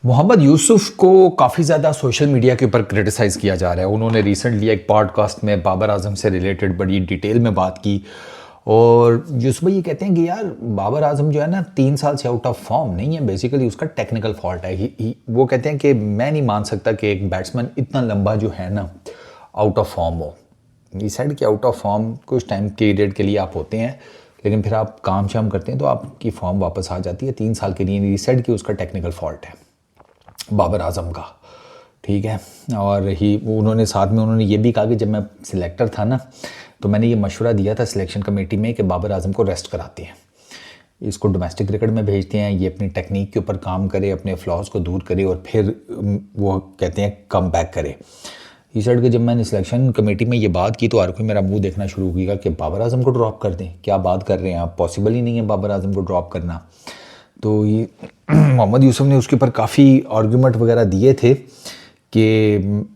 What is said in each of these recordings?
मोहम्मद यूसुफ को काफ़ी ज़्यादा सोशल मीडिया के ऊपर क्रिटिसाइज़ किया जा रहा है। उन्होंने रिसेंटली एक पॉडकास्ट में बाबर आजम से रिलेटेड बड़ी डिटेल में बात की और यूसुफ भाई ये कहते हैं कि यार बाबर आजम जो है ना 3 साल से आउट ऑफ फॉर्म नहीं है, बेसिकली उसका टेक्निकल फॉल्ट है। वो कहते हैं कि मैं नहीं मान सकता कि एक बैट्समैन इतना लंबा जो है ना आउट ऑफ फॉर्म हो। ये साइड के आउट ऑफ फॉर्म कुछ टाइम पीरियड के लिए आप होते हैं, लेकिन फिर आप काम शाम करते हैं तो आपकी फॉर्म वापस आ जाती है। 3 साल के लिए रिसेट की उसका टेक्निकल फॉल्ट है बाबर आजम का, ठीक है। और उन्होंने साथ में उन्होंने ये भी कहा कि जब मैं सिलेक्टर था ना तो मैंने ये मशवरा दिया था सिलेक्शन कमेटी में कि बाबर आजम को रेस्ट कराते हैं, इसको डोमेस्टिक क्रिकेट में भेजते हैं, ये अपनी टेक्निक के ऊपर काम करे, अपने फ्लॉज को दूर करे और फिर वो कहते हैं कम बैक करे। इस साइड के जब मैंने सिलेक्शन कमेटी में ये बात की तो हर कोई मेरा मुंह देखना शुरू किया कि बाबर आजम को ड्रॉप कर दें, क्या बात कर रहे हैं आप, पॉसिबल ही नहीं है बाबर आजम को ड्रॉप करना। तो ये मोहम्मद यूसुफ ने उसके ऊपर काफ़ी आर्गूमेंट वगैरह दिए थे कि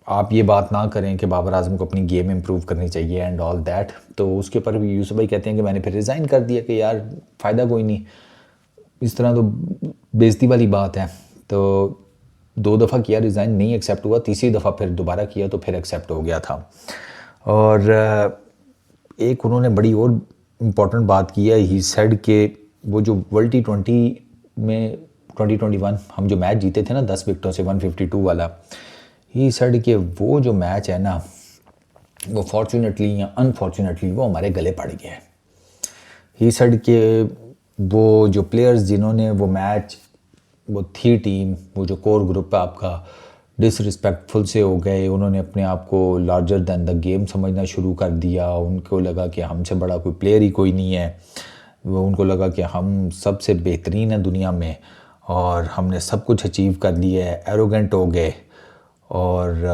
आप ये बात ना करें कि बाबर आजम को अपनी गेम इंप्रूव करनी चाहिए एंड ऑल दैट। तो उसके ऊपर भी यूसुफ भाई कहते हैं कि मैंने फिर रिज़ाइन कर दिया कि यार फ़ायदा कोई नहीं, इस तरह तो बेइज्जती वाली बात है। तो 2 दफ़ा किया, रिज़ाइन नहीं एक्सेप्ट हुआ, तीसरी दफ़ा फिर दोबारा किया तो फिर एक्सेप्ट हो गया था। और एक उन्होंने बड़ी और इम्पॉर्टेंट बात की है, ही सेड के वो जो वर्ल्ड T20 में 2021 हम जो मैच जीते थे ना 10 विकेटों से 152 वाला, ही सेड के वो जो मैच है ना वो फॉर्चुनेटली या अनफॉर्चुनेटली वो हमारे गले पड़ गया है। ही सेड के वो जो प्लेयर्स जिन्होंने वो मैच, वो थी टीम, वो जो कोर ग्रुप है आपका, डिसरिस्पेक्टफुल से हो गए, उन्होंने अपने आप को लार्जर दैन द गेम समझना शुरू कर दिया। उनको लगा कि हमसे बड़ा कोई प्लेयर ही कोई नहीं है, वो उनको लगा कि हम सबसे बेहतरीन है दुनिया में और हमने सब कुछ अचीव कर लिया है, एरोगेंट हो गए। और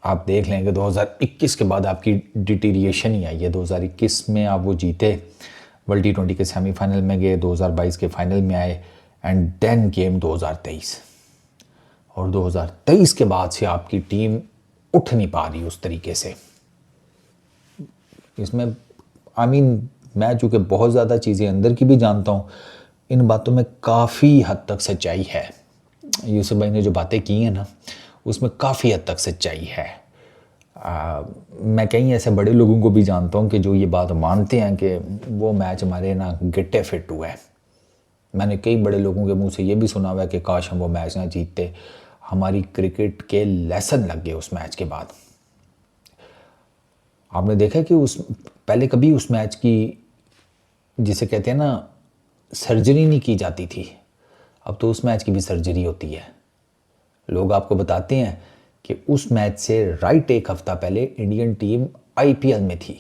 आप देख लेंगे 2021 के बाद आपकी डिटीरिएशन ही आई है। 2021 में आप वो जीते, वर्ल्ड T20 के सेमीफाइनल में गए, 2022 के फाइनल में आए एंड देन गेम 2023। और 2023 के बाद से आपकी टीम उठ नहीं पा रही उस तरीके से। इसमें मैं चूँकि बहुत ज़्यादा चीज़ें अंदर की भी जानता हूँ, इन बातों में काफ़ी हद तक सच्चाई है। यूसुफ भाई ने जो बातें की हैं ना उसमें काफ़ी हद तक सच्चाई है। मैं कई ऐसे बड़े लोगों को भी जानता हूँ कि जो ये बात मानते हैं कि वो मैच हमारे ना गिट्टे फिट हुआ है। मैंने कई बड़े लोगों के मुंह से ये भी सुना हुआ है कि काश हम वो मैच ना जीतते, हमारी क्रिकेट के लेसन लग गए उस मैच के बाद। आपने देखा कि उस पहले कभी उस मैच की, जिसे कहते हैं ना, सर्जरी नहीं की जाती थी, अब तो उस मैच की भी सर्जरी होती है। लोग आपको बताते हैं कि उस मैच से राइट एक हफ्ता पहले इंडियन टीम IPL में थी,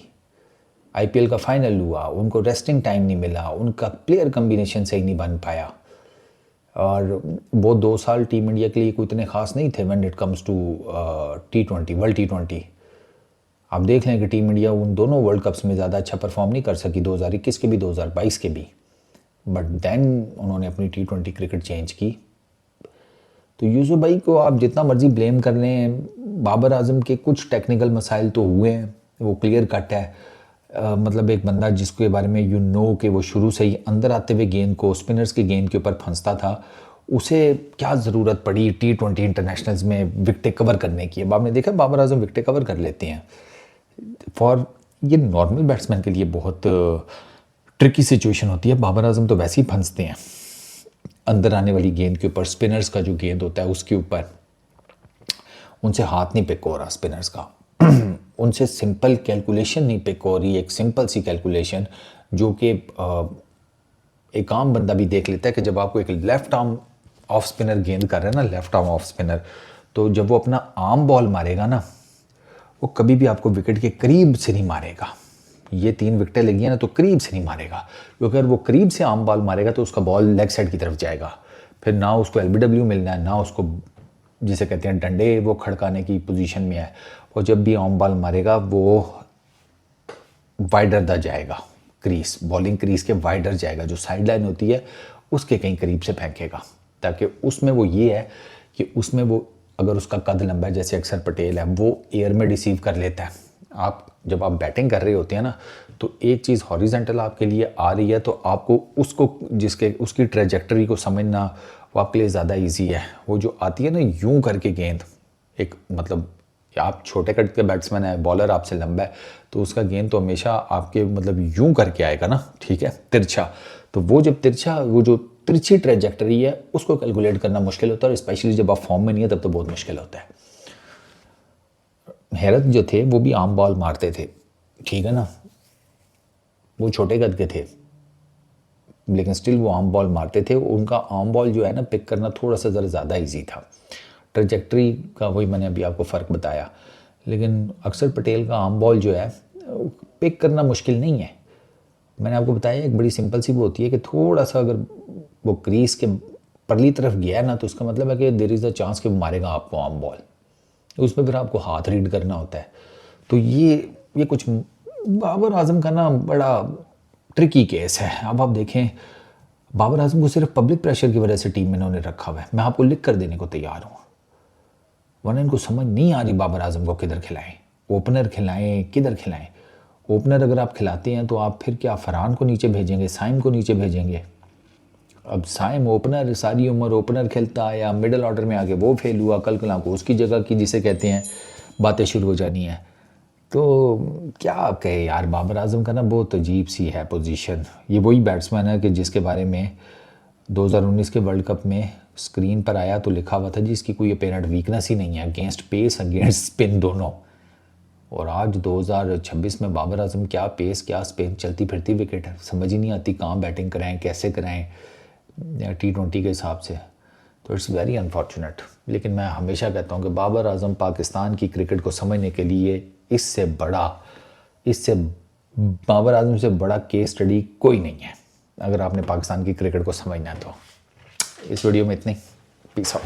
IPL का फाइनल हुआ, उनको रेस्टिंग टाइम नहीं मिला, उनका प्लेयर कम्बिनेशन सही नहीं बन पाया और वो 2 साल टीम इंडिया के लिए कोई इतने खास नहीं थे when it comes to T20 world T20। आप देख लें कि टीम इंडिया उन दोनों वर्ल्ड कप्स में ज़्यादा अच्छा परफॉर्म नहीं कर सकी, 2021 के भी 2022 के भी, बट देन उन्होंने अपनी T20 क्रिकेट चेंज की। तो यूसुफ भाई को आप जितना मर्जी ब्लेम कर लें, बाबर आजम के कुछ टेक्निकल मसाइल तो हुए हैं, वो क्लियर कट है। मतलब एक बंदा जिसके बारे में कि वो शुरू से ही अंदर आते हुए गेंद को, स्पिनर्स के गेंद के ऊपर फंसता था, उसे क्या ज़रूरत पड़ी T20 इंटरनेशनल्स में विकेटें कवर करने की। अब आपने देखा बाबर आजम विकेटें कवर कर लेते हैं। ये नॉर्मल बैट्समैन के लिए बहुत ट्रिकी सिचुएशन होती है। बाबर आजम तो वैसे ही फंसते हैं अंदर आने वाली गेंद के ऊपर, स्पिनर्स का जो गेंद होता है उसके ऊपर, उनसे हाथ नहीं पिक हो रहा स्पिनर्स का उनसे सिंपल कैलकुलेशन नहीं पिक हो रही, एक सिंपल सी कैलकुलेशन जो कि एक आम बंदा भी देख लेता है कि जब आपको एक लेफ्ट आर्म ऑफ स्पिनर गेंद कर रहा है ना, लेफ्ट आर्म ऑफ स्पिनर, तो जब वो अपना आर्म बॉल मारेगा ना, वो कभी भी आपको विकेट के करीब से नहीं मारेगा। ये 3 विकेटें लगी हैं ना तो करीब से नहीं मारेगा, क्योंकि अगर वो करीब से आर्म बॉल मारेगा तो उसका बॉल लेग साइड की तरफ जाएगा, फिर ना उसको LBW मिलना है, ना उसको जिसे कहते हैं डंडे वो खड़काने की पोजीशन में है। और जब भी आर्म बॉल मारेगा वो वाइडर दा जाएगा, क्रीज, बॉलिंग क्रीज के वाइडर जाएगा, जो साइड लाइन होती है उसके कहीं करीब से फेंकेगा, ताकि उसमें वो ये है कि उसमें वो अगर उसका कद लंबा है जैसे अक्षर पटेल है, वो एयर में रिसीव कर लेता है। आप जब आप बैटिंग कर रहे होते हैं ना तो एक चीज़ हॉरिजेंटल आपके लिए आ रही है तो आपको उसको उसकी ट्रेजेक्टरी को समझना वो आपके लिए ज़्यादा इजी है। वो जो आती है ना यूं करके गेंद, एक मतलब आप छोटे कट के बैट्समैन है, बॉलर आपसे लंबा है, तो उसका गेंद तो हमेशा आपके मतलब यूं करके आएगा ना, ठीक है, तिरछा। तो वो जब तिरछा, वो जो तिरछी ट्रेजेक्टरी है उसको कैलकुलेट करना मुश्किल होता है, और स्पेशली जब आप फॉर्म में नहीं है तब तो बहुत मुश्किल होता है। हैरत जो थे वो भी आम बॉल मारते थे, ठीक है ना, वो छोटे कद के थे लेकिन स्टिल वो आम बॉल मारते थे। उनका आम बॉल जो है ना पिक करना थोड़ा सा ज़रा ज़्यादा इजी था। ट्रेजेक्ट्री का वही मैंने अभी आपको फ़र्क बताया, लेकिन अक्षर पटेल का आम बॉल जो है पिक करना मुश्किल नहीं है। मैंने आपको बताया एक बड़ी सिंपल सी वो होती है कि थोड़ा सा अगर वो क्रीज के परली तरफ गया है ना तो उसका मतलब है कि देर इज़ अ चांस कि वो मारेगा आपको आम बॉल। उसमें फिर आपको हाथ रीड करना होता है। तो ये कुछ बाबर आजम का ना बड़ा ट्रिकी केस है। अब आप देखें, बाबर आजम को सिर्फ पब्लिक प्रेशर की वजह से टीम में इन्होंने रखा हुआ है। मैं आपको लिख कर देने को तैयार हूँ, वरना इनको समझ नहीं आ रही बाबर आजम को किधर खिलाएं, ओपनर खिलाएं किधर खिलाएं। ओपनर अगर आप खिलाते हैं तो आप फिर क्या फरहान को नीचे भेजेंगे, साइम को नीचे भेजेंगे। अब साइम ओपनर सारी उम्र ओपनर खेलता आया, मिडिल ऑर्डर में आके वो फेल हुआ, कल को उसकी जगह की जिसे कहते हैं बातें शुरू हो जानी है। तो क्या कहे यार, बाबर आजम का ना बहुत अजीब सी है पोजीशन। ये वही बैट्समैन है कि जिसके बारे में 2019 के वर्ल्ड कप में स्क्रीन पर आया तो लिखा हुआ था जी इसकी कोई अपेरेंट वीकनेस ही नहीं है, अगेंस्ट पेस अगेंस्ट स्पिन दोनों। और आज 2026 में बाबर आजम क्या पेस क्या स्पिन, चलती फिरती विकेट है, समझ ही नहीं आती कहाँ बैटिंग कराएं कैसे कराएं T20 के हिसाब से। तो इट्स वेरी अनफॉर्चुनेट। लेकिन मैं हमेशा कहता हूँ कि बाबर आजम पाकिस्तान की क्रिकेट को समझने के लिए इससे बाबर आजम से बड़ा केस स्टडी कोई नहीं है अगर आपने पाकिस्तान की क्रिकेट को समझना है तो। इस वीडियो में इतनी, पीस आउट।